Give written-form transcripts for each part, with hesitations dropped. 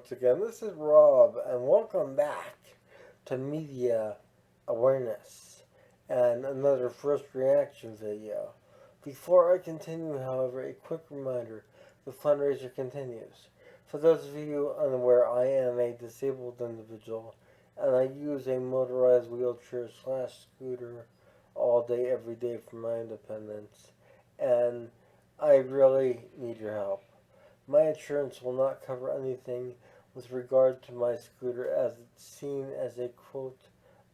once again. This is Rob, and welcome back to Media Awareness and another first reaction video. Before I continue, however, a quick reminder the fundraiser continues. For those of you unaware, I am a disabled individual, and I use a motorized wheelchair slash scooter all day, every day for my independence, and I really need your help. My insurance will not cover anything with regard to my scooter as it's seen as a quote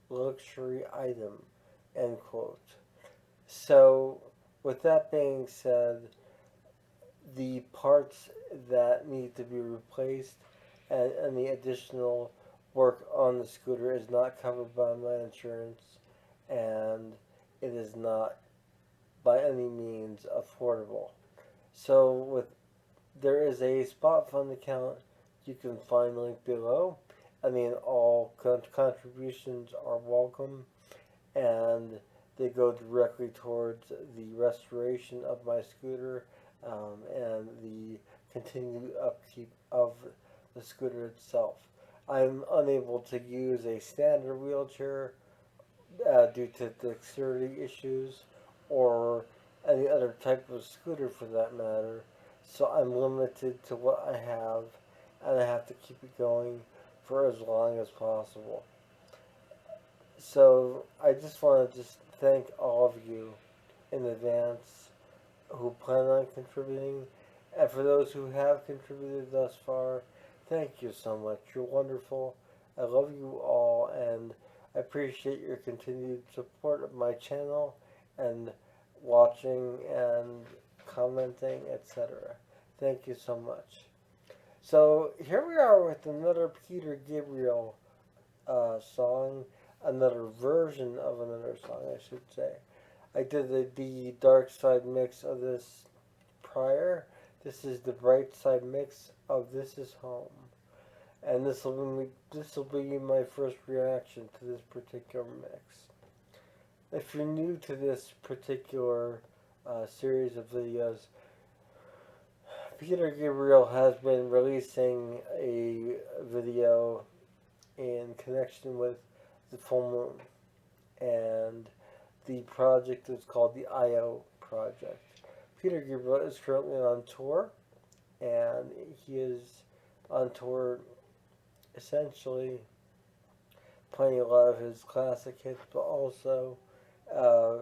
luxury item end quote. So with that being said, the parts that need to be replaced and any additional work on the scooter is not covered by my insurance, and it is not by any means affordable. So with there is a spot fund account you can find linked below. I mean, all contributions are welcome, and they go directly towards the restoration of my scooter and the continued upkeep of the scooter itself. I'm unable to use a standard wheelchair due to dexterity issues or any other type of scooter for that matter. So I'm limited to what I have, and I have to keep it going for as long as possible. So I just want to thank all of you in advance who plan on contributing, and for those who have contributed thus far, thank you so much. You're wonderful. I love you all, and I appreciate your continued support of my channel and watching and commenting, etc. Thank you so much. So here we are with another Peter Gabriel song, another version of another song, I should say. I did the dark side mix of this prior. This is the bright side mix of This Is Home, and this will be my first reaction to this particular mix. If you're new to this particular series of videos, Peter Gabriel has been releasing a video in connection with the full moon, and the project is called the IO Project. Peter Gabriel is currently on tour, and he is on tour essentially playing a lot of his classic hits, but also uh,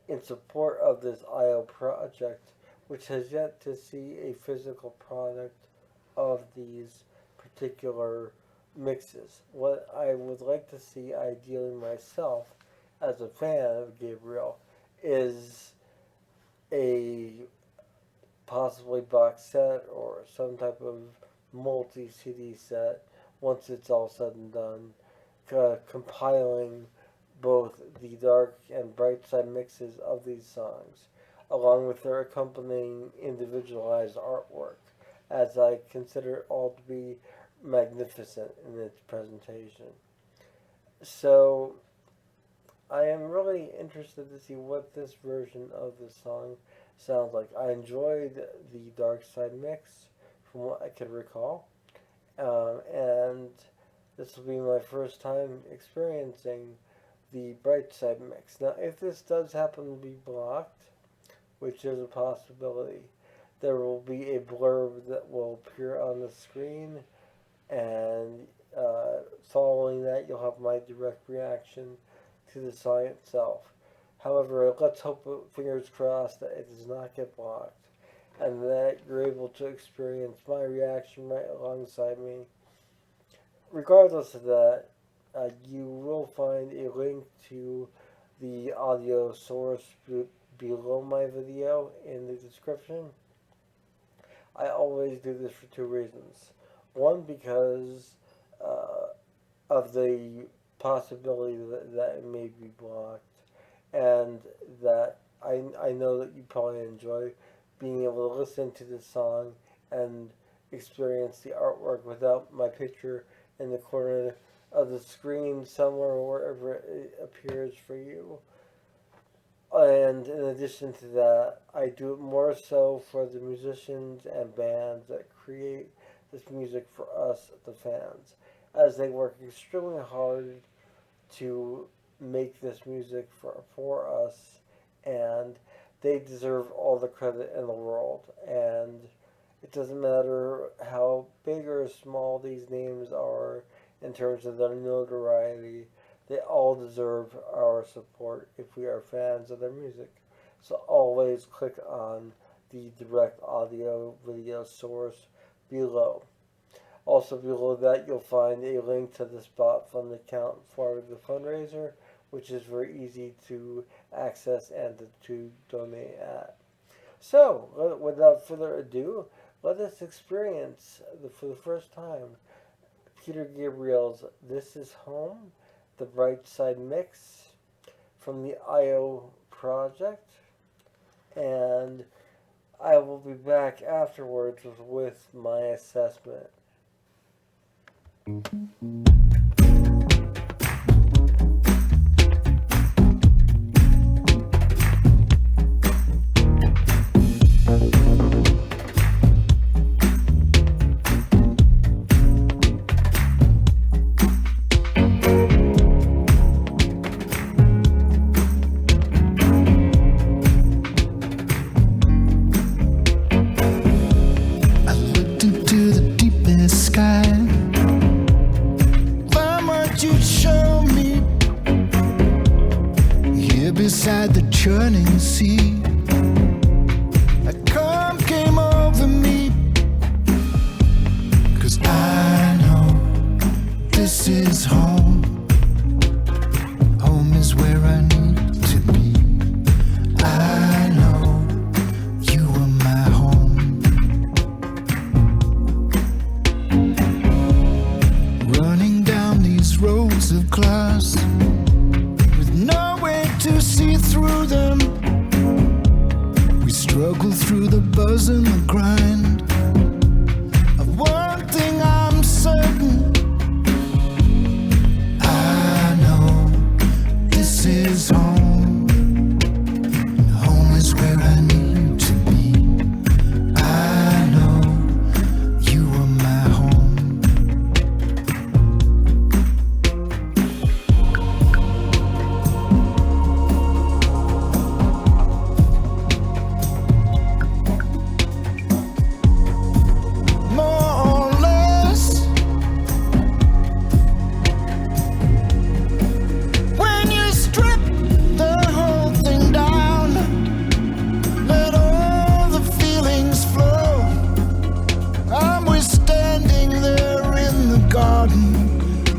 in support of this IO project, which has yet to see a physical product of these particular mixes. What I would like to see, ideally myself, as a fan of Gabriel, is a possibly box set or some type of multi CD set once it's all said and done, compiling both the dark and bright side mixes of these songs, along with their accompanying individualized artwork, as I consider it all to be magnificent in its presentation. So I am really interested to see what this version of the song sounds like. I enjoyed the dark side mix from what I could recall, and this will be my first time experiencing the bright side mix. Now, if this does happen to be blocked, which is a possibility, there will be a blurb that will appear on the screen, and following that, you'll have my direct reaction to the song itself. However, let's hope, fingers crossed, that it does not get blocked, and that you're able to experience my reaction right alongside me. Regardless of that, you will find a link to the audio source below my video in the description. I always do this for two reasons. One, because of the possibility that it may be blocked, and that I know that you probably enjoy being able to listen to the song and experience the artwork without my picture in the corner of the screen somewhere, wherever it appears for you. And in addition to that, I do it more so for the musicians and bands that create this music for us, the fans, as they work extremely hard to make this music for us, and they deserve all the credit in the world. And it doesn't matter how big or small these names are in terms of their notoriety, they all deserve our support if we are fans of their music. So always click on the direct audio video source below. Also below that you'll find a link to the Spot Fund account for the fundraiser, which is very easy to access and to donate at. So, without further ado, let us experience, for the first time, Peter Gabriel's This Is Home, the Bright Side Mix from the IO project. And I will be back afterwards with my assessment. Beside the churning sea, a calm came over me, 'cause I know this is home. Home is where I need to be. I know you are my home. Running down these roads of glass, to see through them, we struggle through the buzz and the grind. Of one thing I'm certain, I know this is home. Home is where I need to be. I know you are my home.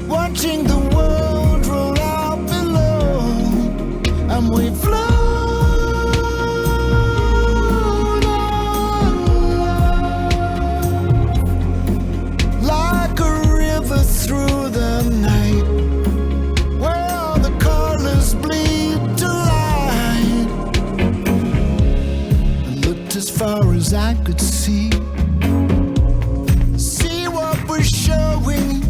Watching the world roll out below, and we float on like a river through the night, where all the colors bleed to light. I looked as far as I could see what we're showing.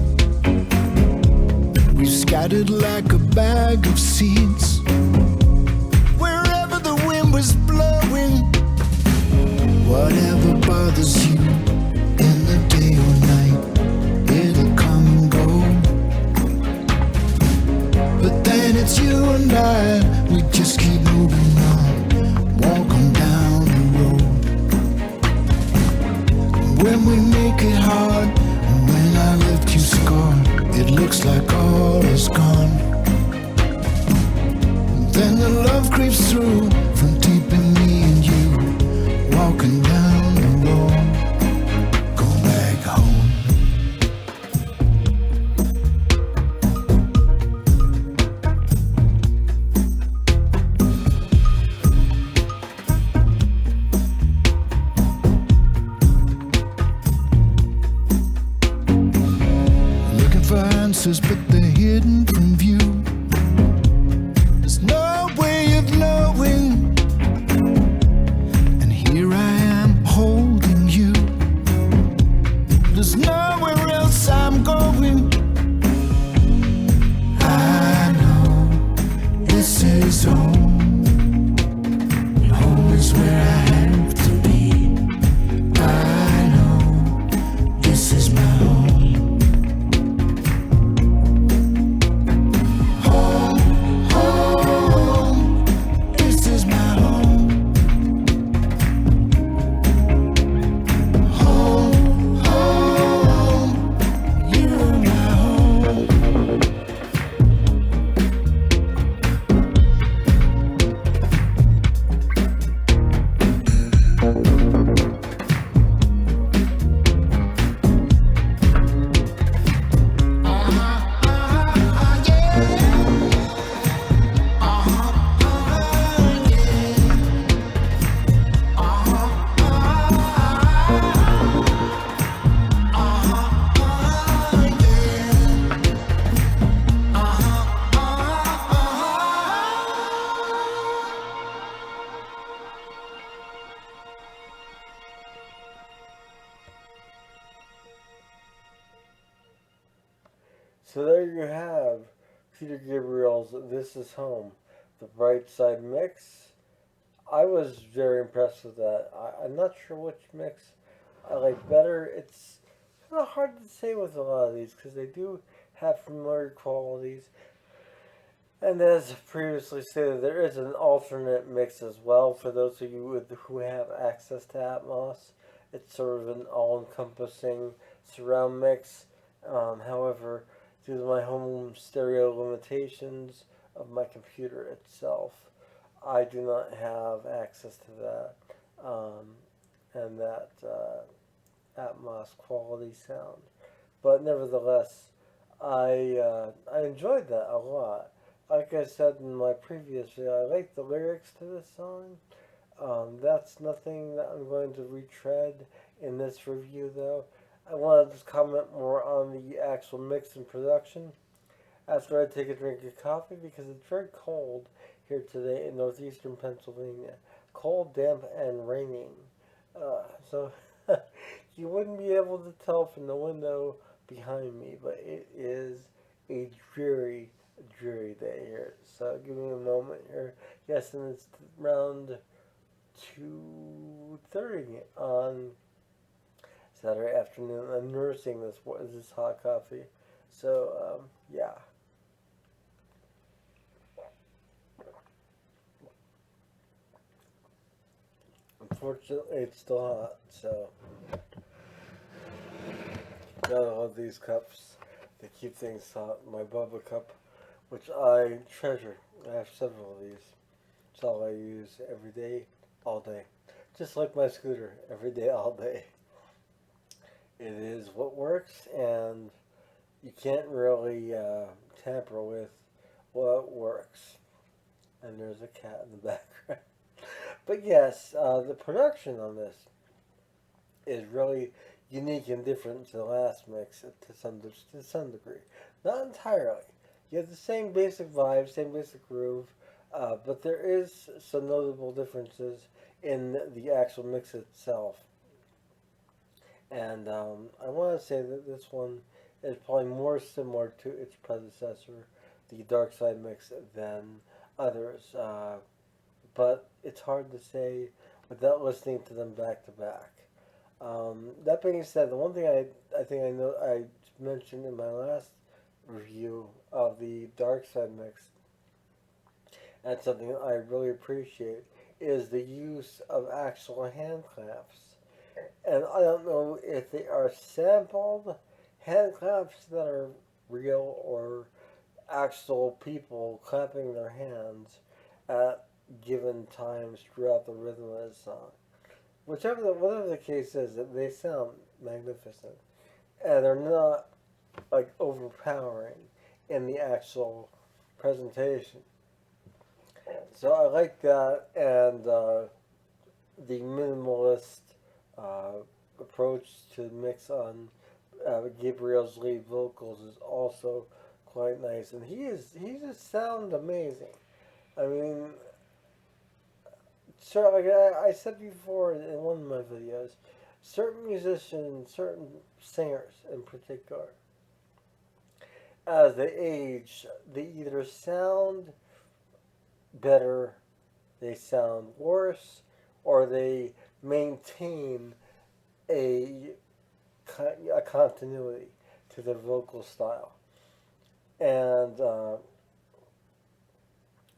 Scattered like a bag of seeds, wherever the wind was blowing. Whatever bothers you in the day or night, it'll come and go. But then it's you and I, we just keep moving on, walking down the road. When we make it hard, and when I left you scarred, it looks like all is gone. Then the love creeps through from deep in me and you, walking down the road, go back home. But they're hidden from view. There's no way of knowing, and here I am holding you. There's nowhere else I'm going. I know this is home. Home is where I have to be. I know this is So there you have Peter Gabriel's "This Is Home," the Bright Side mix. I was very impressed with that. I'm not sure which mix I like better. It's kind of hard to say with a lot of these because they do have familiar qualities. And as previously stated, there is an alternate mix as well for those of you who have access to Atmos. It's sort of an all-encompassing surround mix. However, due to my home stereo limitations of my computer itself, I do not have access to that and that Atmos quality sound. But nevertheless, I enjoyed that a lot. Like I said in my previous video, I like the lyrics to this song. That's nothing that I'm going to retread in this review, though. I want to just comment more on the actual mix and production after I take a drink of coffee because it's very cold here today in northeastern Pennsylvania. Cold, damp, and raining. So you wouldn't be able to tell from the window behind me, but it is a dreary day here. So give me a moment here. Yes, and it's around 2:30 on Saturday afternoon. I'm nursing this hot coffee. So yeah. Unfortunately, it's still hot. So gotta love these cups. They keep things hot. My Bubba cup, which I treasure. I have several of these. It's all I use every day, all day. Just like my scooter, every day, all day. It is what works, and you can't really tamper with what works. And there's a cat in the background. But yes, the production on this is really unique and different to the last mix to some degree. Not entirely. You have the same basic vibe, same basic groove, but there is some notable differences in the actual mix itself. And I want to say that this one is probably more similar to its predecessor, the Dark Side mix, than others. But it's hard to say without listening to them back to back. That being said, the one thing I think I know I mentioned in my last review of the Dark Side mix, and something I really appreciate, is the use of actual hand clamps. And I don't know if they are sampled hand clamps that are real or actual people clapping their hands at given times throughout the rhythm of the song. Whatever the case is, they sound magnificent, and they're not like overpowering in the actual presentation. So I like that, and the minimalist uh, approach to mix on Gabriel's lead vocals is also quite nice, and he just sounds amazing. I mean, so like I said before in one of my videos, certain musicians, certain singers in particular, as they age, they either sound better, they sound worse, or they maintain a, a continuity to their vocal style. And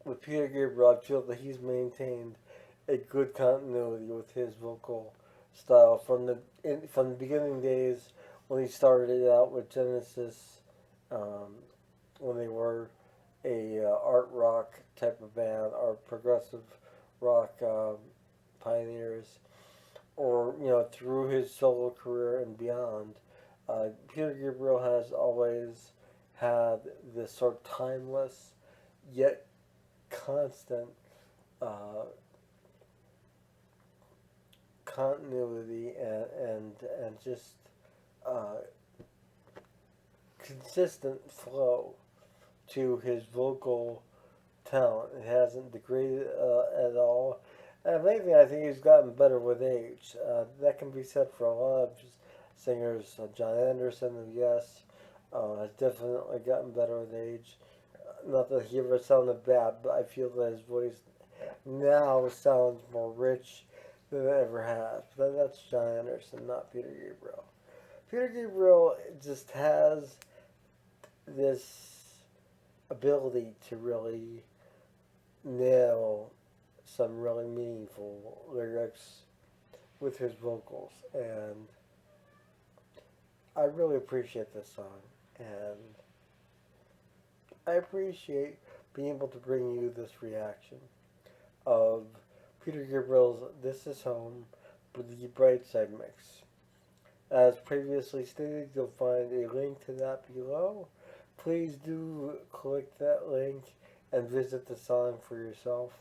with Peter Gabriel, I feel that he's maintained a good continuity with his vocal style from the beginning days when he started out with Genesis, when they were a art rock type of band or progressive rock pioneers, or through his solo career and beyond. Peter Gabriel has always had this sort of timeless yet constant continuity and just uh, consistent flow to his vocal talent. It hasn't degraded at all. And if anything, I think he's gotten better with age. That can be said for a lot of singers, John Anderson, yes, Has definitely gotten better with age. Not that he ever sounded bad, but I feel that his voice now sounds more rich than it ever has. But that's John Anderson, not Peter Gabriel. Peter Gabriel just has this ability to really nail some really meaningful lyrics with his vocals, and I really appreciate this song, and I appreciate being able to bring you this reaction of Peter Gabriel's This Is Home, the Bright Side Mix. As previously stated, you'll find a link to that below. Please do click that link and visit the song for yourself.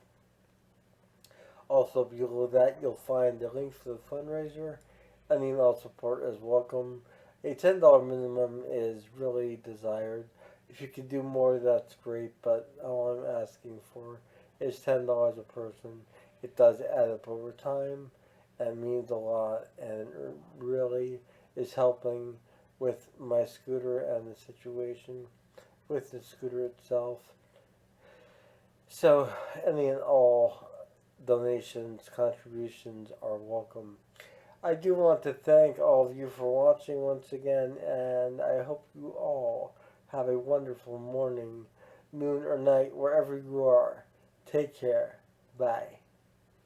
Also below that, you'll find the link for the fundraiser. Any and all support is welcome. A $10 minimum is really desired. If you can do more, that's great, but all I'm asking for is $10 a person. It does add up over time and means a lot, and it really is helping with my scooter and the situation with the scooter itself. So, any and all donations, contributions are welcome. I do want to thank all of you for watching once again, and I hope you all have a wonderful morning, noon, or night, wherever you are. Take care. Bye.